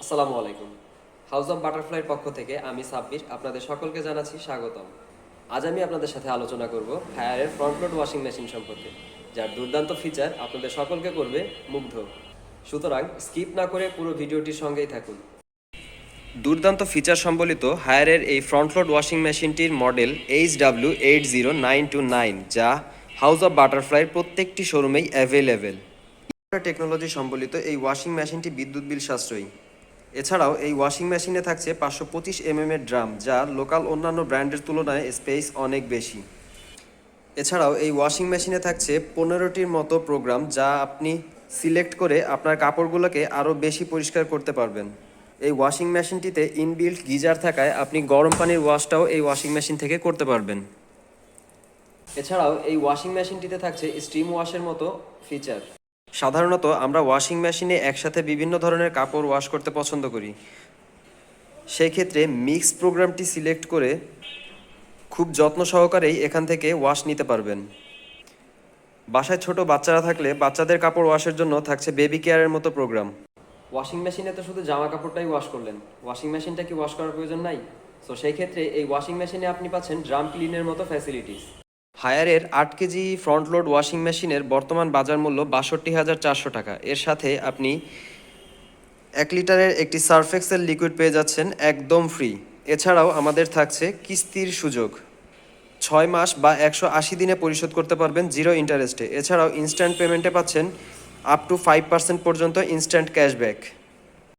আসসালামু আলাইকুম। House of বাটারফ্লাইয়ের পক্ষ থেকে আমি সাব্বির আপনাদের সকলকে জানাচ্ছি স্বাগতম। আজ আমি আপনাদের সাথে আলোচনা করব হায়ারের ফ্রন্ট লোড ওয়াশিং মেশিন সম্পর্কে, যার দুর্দান্ত ফিচার আপনাদের সকলকে করবে মুগ্ধ। সুতরাং স্কিপ না করে পুরো ভিডিওটির সঙ্গেই থাকুন। দুর্দান্ত ফিচার সম্বলিত হায়ারের এই ফ্রন্ট লোড ওয়াশিং মেশিনটির মডেল HW80929, যা হাউস অফ বাটারফ্লাইয়ের প্রত্যেকটি শোরুমেই অ্যাভেলেবেল। টেকনোলজি সম্বলিত এই ওয়াশিং মেশিনটি বিদ্যুৎ বিল সাশ্রয়ী। এছাড়াও এই ওয়াশিং মেশিনে থাকছে 525 এর ড্রাম, যা লোকাল অন্যান্য ব্র্যান্ডের তুলনায় স্পেস অনেক বেশি। এছাড়াও এই ওয়াশিং মেশিনে থাকছে 15টির মতো প্রোগ্রাম, যা আপনি সিলেক্ট করে আপনার কাপড়গুলোকে আরও বেশি পরিষ্কার করতে পারবেন। এই ওয়াশিং মেশিনটিতে ইনবিল্ট গিজার থাকায় আপনি গরম পানির ওয়াশটাও এই ওয়াশিং মেশিন থেকে করতে পারবেন। এছাড়াও এই ওয়াশিং মেশিনটিতে থাকছে স্টিম ওয়াশের মতো ফিচার। সাধারণত আমরা ওয়াশিং মেশিনে একসাথে বিভিন্ন ধরনের কাপড় ওয়াশ করতে পছন্দ করি। সেই ক্ষেত্রে মিক্স প্রোগ্রামটি সিলেক্ট করে খুব যত্ন সহকারেই এখান থেকে ওয়াশ নিতে পারবেন। বাসায় ছোট বাচ্চারা থাকলে বাচ্চাদের কাপড় ওয়াশের জন্য থাকছে বেবি কেয়ারের মতো প্রোগ্রাম। ওয়াশিং মেশিনে তো শুধু জামা কাপড়টাই ওয়াশ করলেন, ওয়াশিং মেশিনটা কি ওয়াশ করার প্রয়োজন নাই? সো সেই ক্ষেত্রে এই ওয়াশিং মেশিনে আপনি পাচ্ছেন ড্রাম ক্লিনের মতো ফ্যাসিলিটিস। হায়ারের 8 কেজি ফ্রন্ট লোড ওয়াশিং মেশিনের বর্তমান বাজার মূল্য 62,400 টাকা। এর সাথে আপনি 1 লিটারের একটি সার্ফ এক্সেল লিকুইড পেয়ে যাচ্ছেন একদম ফ্রি। এছাড়াও আমাদের থাকছে কিস্তির সুযোগ, 6 মাস বা 180 দিনে পরিশোধ করতে পারবেন জিরো ইন্টারেস্টে। এছাড়াও ইনস্ট্যান্ট পেমেন্টে পাচ্ছেন আপ টু 5% পর্যন্ত ইনস্ট্যান্ট ক্যাশব্যাক।